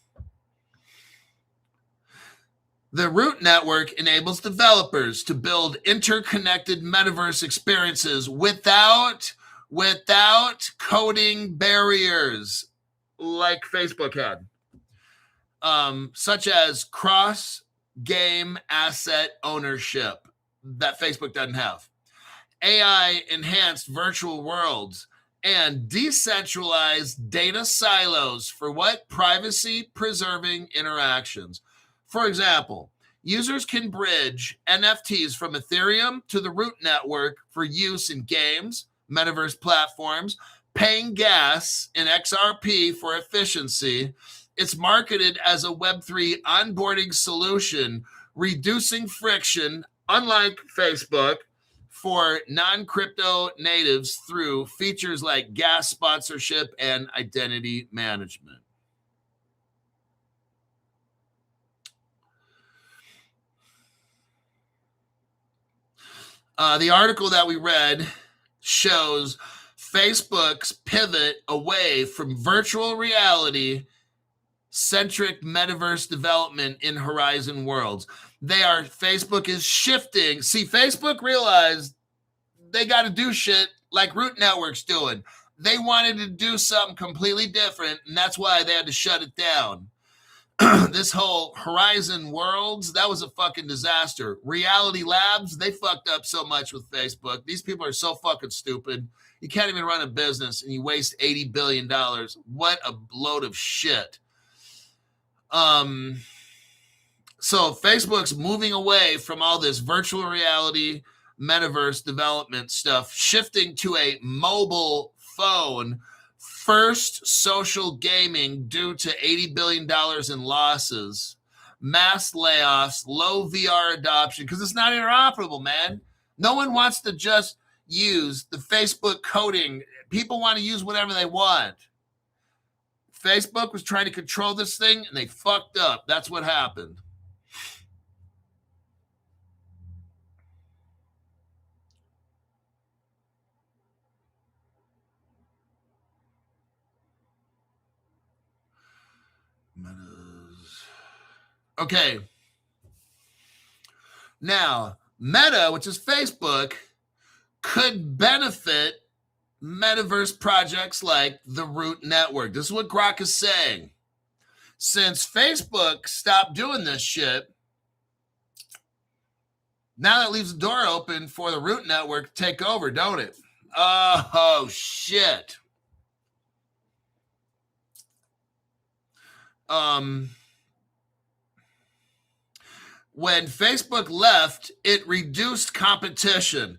The Root Network enables developers to build interconnected metaverse experiences without coding barriers like Facebook had, such as cross-game asset ownership that Facebook doesn't have, AI-enhanced virtual worlds, and decentralized data silos for what? Privacy-preserving interactions. For example, users can bridge NFTs from Ethereum to the Root network for use in games, metaverse platforms, paying gas in XRP for efficiency. It's marketed as a Web3 onboarding solution, reducing friction, unlike Facebook, for non-crypto natives through features like gas sponsorship and identity management. The article that we read shows Facebook's pivot away from virtual reality centric metaverse development in Horizon Worlds. Facebook is shifting. See, Facebook realized they got to do shit like Root Network's doing. They wanted to do something completely different, and that's why they had to shut it down. This whole Horizon Worlds, that was a fucking disaster. Reality Labs, they fucked up so much with Facebook. These people are so fucking stupid. You can't even run a business, and you waste $80 billion. What a load of shit. So Facebook's moving away from all this virtual reality, metaverse development stuff, shifting to a mobile phone first social gaming due to $80 billion in losses, mass layoffs, low VR adoption, because it's not interoperable, man. No one wants to just use the Facebook coding. People want to use whatever they want. Facebook was trying to control this thing, and they fucked up. That's what happened. Okay. Now, Meta, which is Facebook, could benefit metaverse projects like the Root Network. This is what Grok is saying. Since Facebook stopped doing this shit, now that leaves the door open for the Root Network to take over, don't it? Oh, shit. When Facebook left, it reduced competition.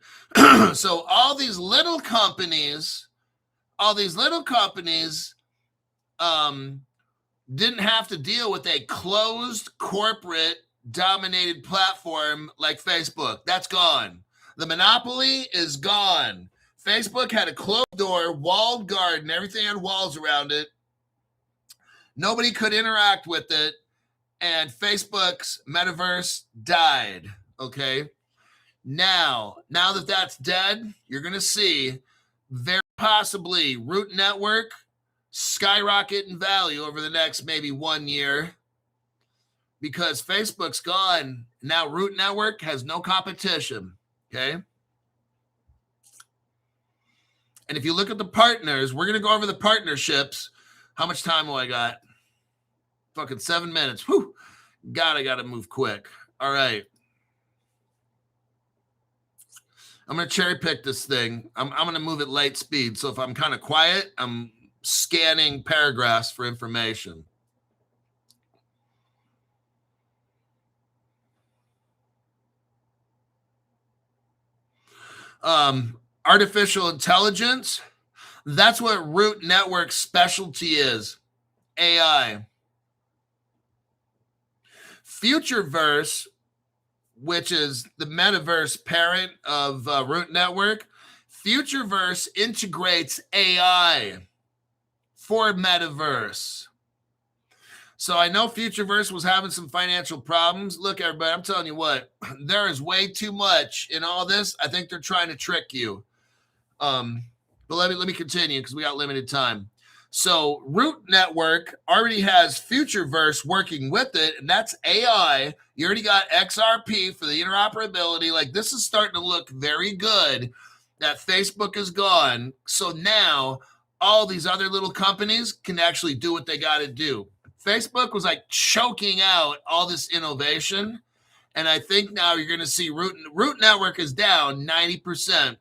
So all these little companies didn't have to deal with a closed corporate dominated platform like Facebook. That's gone. The monopoly is gone. Facebook had a closed door, walled garden, everything had walls around it. Nobody could interact with it. And Facebook's metaverse died, okay? Now that that's dead, you're going to see very possibly Root Network skyrocket in value over the next maybe 1 year because Facebook's gone. Now Root Network has no competition, okay? And if you look at the partners, we're going to go over the partnerships. How much time do I got? Fucking 7 minutes. Whew. I got to move quick. All right. I'm going to cherry pick this thing. I'm going to move at light speed. So if I'm kind of quiet, I'm scanning paragraphs for information. Artificial intelligence. That's what Root Network's specialty is. AI. Futureverse, which is the metaverse parent of Root Network, Futureverse integrates AI for metaverse. So I know Futureverse was having some financial problems. Look, everybody, I'm telling you what, there is way too much in all this. I think they're trying to trick you. But let me continue because we got limited time. So Root Network already has Futureverse working with it, and that's AI. You already got XRP for the interoperability. Like, this is starting to look very good that Facebook is gone. So now all these other little companies can actually do what they got to do. Facebook was like choking out all this innovation, and I think now you're going to see Root Network is down 90%.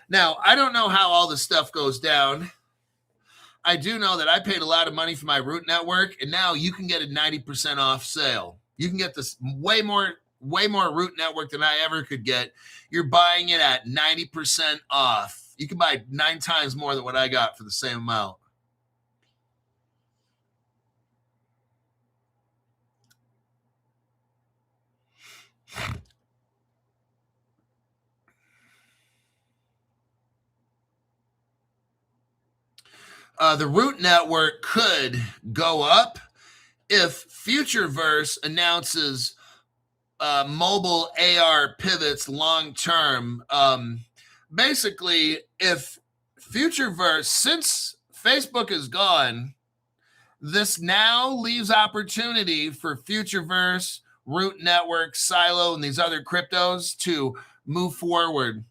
Now, I don't know how all this stuff goes down. I do know that I paid a lot of money for my Root network, and now you can get a 90% off sale. You can get this way more Root network than I ever could get. You're buying it at 90% off. You can buy 9 times more than what I got for the same amount. The Root network could go up if Futureverse announces mobile AR pivots long term. Basically, if Futureverse, since Facebook is gone, this now leaves opportunity for Futureverse, Root Network, Silo, and these other cryptos to move forward.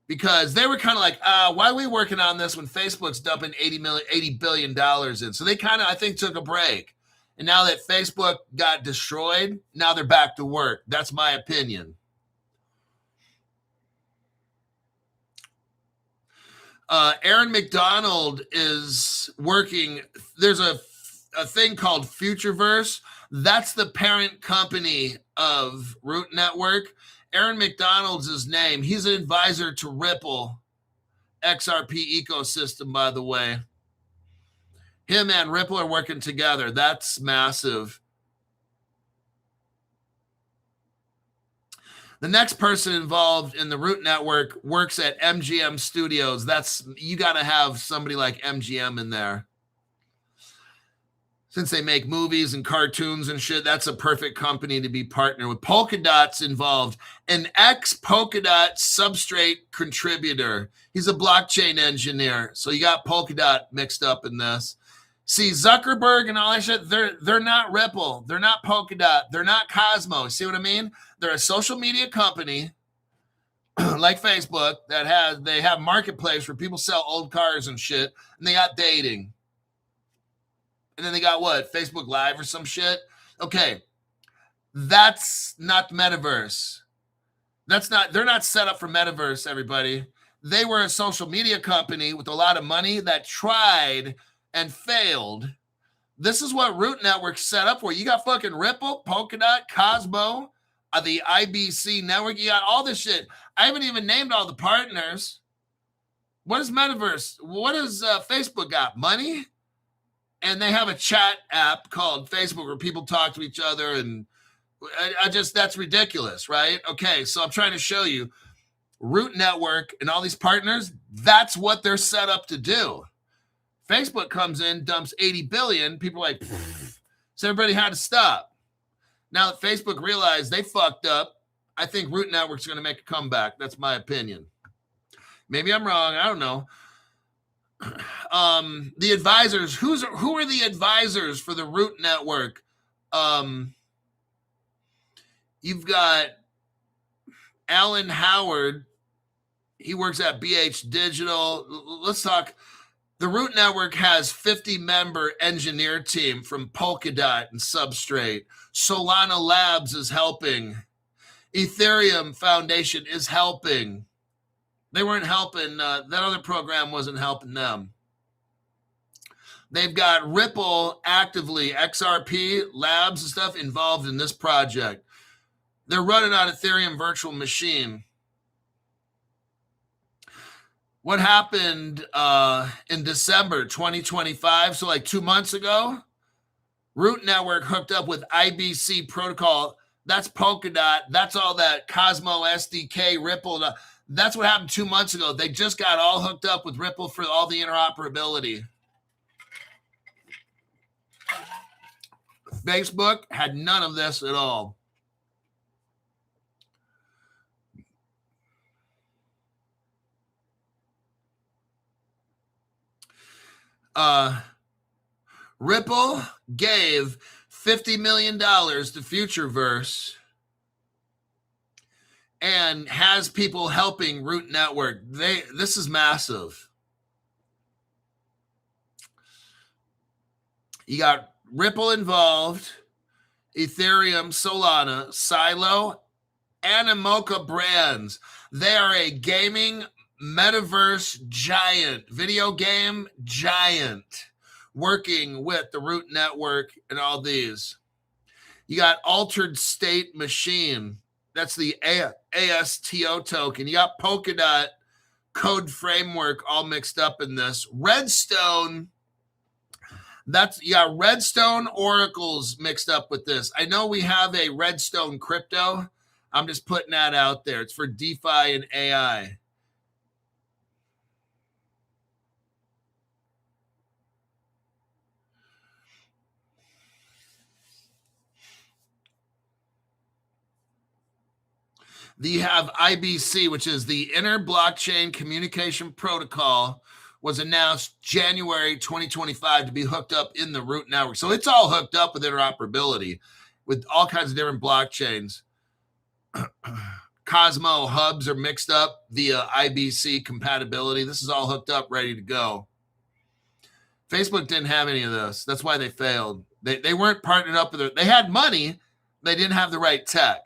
Because they were kind of like, why are we working on this when Facebook's dumping $80 billion in? So they kind of, I think, took a break. And now that Facebook got destroyed, now they're back to work. That's my opinion. Aaron McDonald is working. There's a thing called Futureverse. That's the parent company of Root Network. Aaron McDonald's his name. He's an advisor to Ripple XRP ecosystem, by the way. Him and Ripple are working together. That's massive. The next person involved in the Root Network works at MGM Studios. You got to have somebody like MGM in there. Since they make movies and cartoons and shit, that's a perfect company to be partnered with. Polkadot's involved. An ex-Polkadot substrate contributor. He's a blockchain engineer. So you got Polkadot mixed up in this. See, Zuckerberg and all that shit, they're not Ripple. They're not Polkadot. They're not Cosmos. See what I mean? They're a social media company like Facebook they have marketplace where people sell old cars and shit, and they got dating. And then they got what? Facebook Live or some shit? Okay. That's not the metaverse. They're not set up for metaverse, everybody. They were a social media company with a lot of money that tried and failed. This is what Root Network's set up for. You got fucking Ripple, Polkadot, Cosmo, the IBC network. You got all this shit. I haven't even named all the partners. What is metaverse? What does Facebook got? Money? And they have a chat app called Facebook where people talk to each other, and that's ridiculous, right? Okay, so I'm trying to show you Root Network and all these partners, that's what they're set up to do. Facebook comes in, dumps 80 billion, people are like, so everybody had to stop. Now that Facebook realized they fucked up, I think Root Network's going to make a comeback. That's my opinion. Maybe I'm wrong, I don't know. The advisors, who are the advisors for the Root Network? You've got Alan Howard. He works at BH Digital. Let's talk. The Root Network has 50-member engineer team from Polkadot and Substrate. Solana Labs is helping. Ethereum Foundation is helping. They weren't helping. That other program wasn't helping them. They've got Ripple actively, XRP, Labs and stuff involved in this project. They're running on Ethereum virtual machine. What happened in December 2025, so like 2 months ago, Root Network hooked up with IBC protocol. That's Polkadot. That's all that Cosmo SDK, Ripple. That's what happened 2 months ago. They just got all hooked up with Ripple for all the interoperability. Facebook had none of this at all. Ripple gave $50 million to Futureverse and has people helping Root Network. This is massive. You got Ripple involved, Ethereum, Solana, Silo, Animoca Brands. They are a gaming metaverse giant, video game giant, working with the Root Network and all these. You got Altered State Machine. That's the ASTO token. You got Polkadot Code Framework all mixed up in this. Redstone. You got Redstone Oracles mixed up with this. I know we have a Redstone crypto. I'm just putting that out there. It's for DeFi and AI. You have IBC, which is the Inter Blockchain Communication Protocol, was announced January 2025 to be hooked up in the Root Network. So it's all hooked up with interoperability with all kinds of different blockchains. Cosmo hubs are mixed up via IBC compatibility. This is all hooked up, ready to go. Facebook didn't have any of this. That's why they failed. They weren't partnered up with it. They had money. They didn't have the right tech.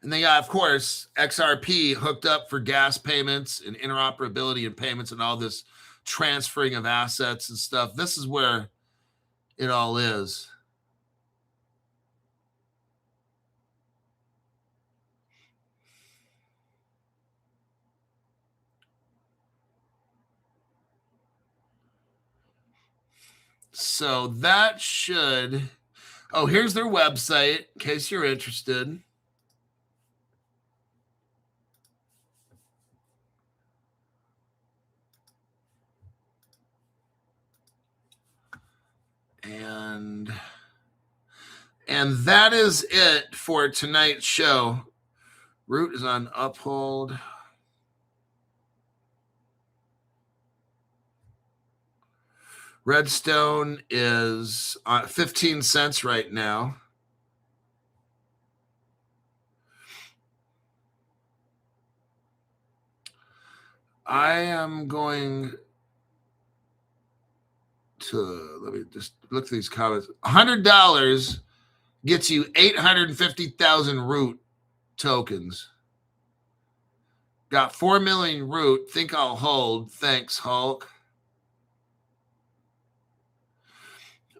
And they got, of course, XRP hooked up for gas payments and interoperability and payments and all this transferring of assets and stuff. This is where it all is. So that should... Oh, here's their website, in case you're interested. And that is it for tonight's show. Root is on Uphold. Redstone is 15 cents right now. I am going to, let me just look at these comments. $100 gets you 850,000 Root tokens. Got 4 million Root. Think I'll hold. Thanks, Hulk.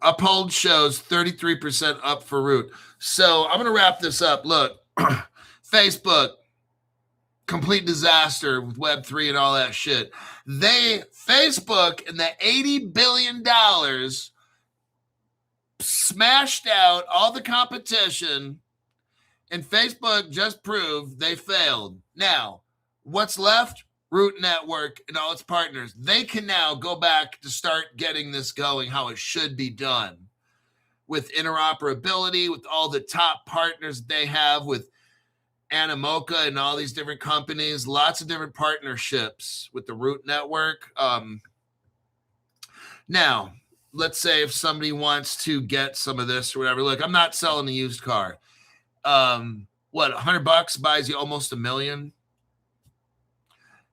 Uphold shows 33% up for Root. So I'm going to wrap this up. Look, Facebook, complete disaster with Web3 and all that shit. Facebook and the $80 billion smashed out all the competition, and Facebook just proved they failed. Now, what's left? Root Network and all its partners. They can now go back to start getting this going how it should be done with interoperability, with all the top partners they have with Animoca and all these different companies, lots of different partnerships with the Root Network. Now, let's say if somebody wants to get some of this or whatever, look, I'm not selling a used car. $100 buys you almost $1 million.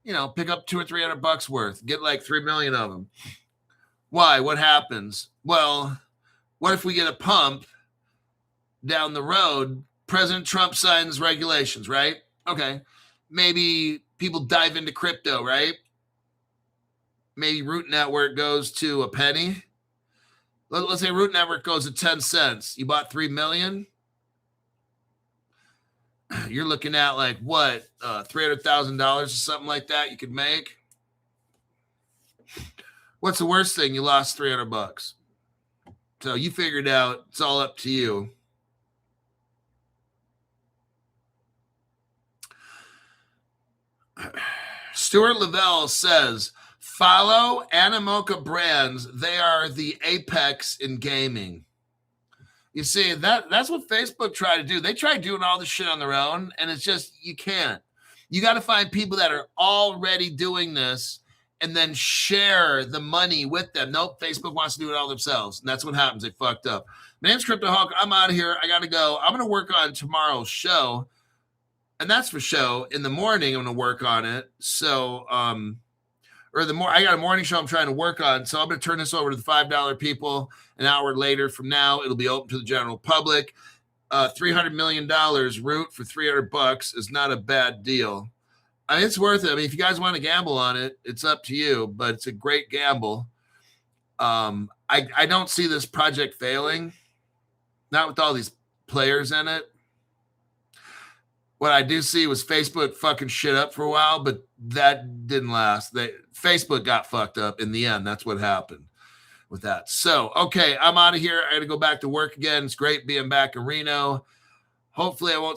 You know, pick up $200 or $300 worth, get like 3 million of them. Why? What happens? Well, what if we get a pump down the road? President Trump signs regulations, right? Okay. Maybe people dive into crypto, right? Maybe Root Network goes to a penny. Let's say Root Network goes to 10 cents. You bought 3 million. You're looking at like what, $300,000 or something like that you could make. What's the worst thing? You lost $300. So you figured out. It's all up to you. Stuart Lavelle says, follow Animoca brands. They are the apex in gaming. You see, that's what Facebook tried to do. They tried doing all this shit on their own, and it's just, you can't. You got to find people that are already doing this and then share the money with them. Nope, Facebook wants to do it all themselves, and that's what happens. They fucked up. My name's Crypto Hulk. I'm out of here. I got to go. I'm going to work on tomorrow's show, and that's for show. In the morning, I'm going to work on it. So, I got a morning show I'm trying to work on. So I'm going to turn this over to the $5 people. An hour later from now, it'll be open to the general public. $300 million root for $300 is not a bad deal. I mean, it's worth it. I mean, if you guys want to gamble on it, it's up to you, but it's a great gamble. I don't see this project failing, not with all these players in it. What I do see was Facebook fucking shit up for a while, but that didn't last. Facebook got fucked up in the end. That's what happened with that. So, okay, I'm out of here. I got to go back to work again. It's great being back in Reno. Hopefully I won't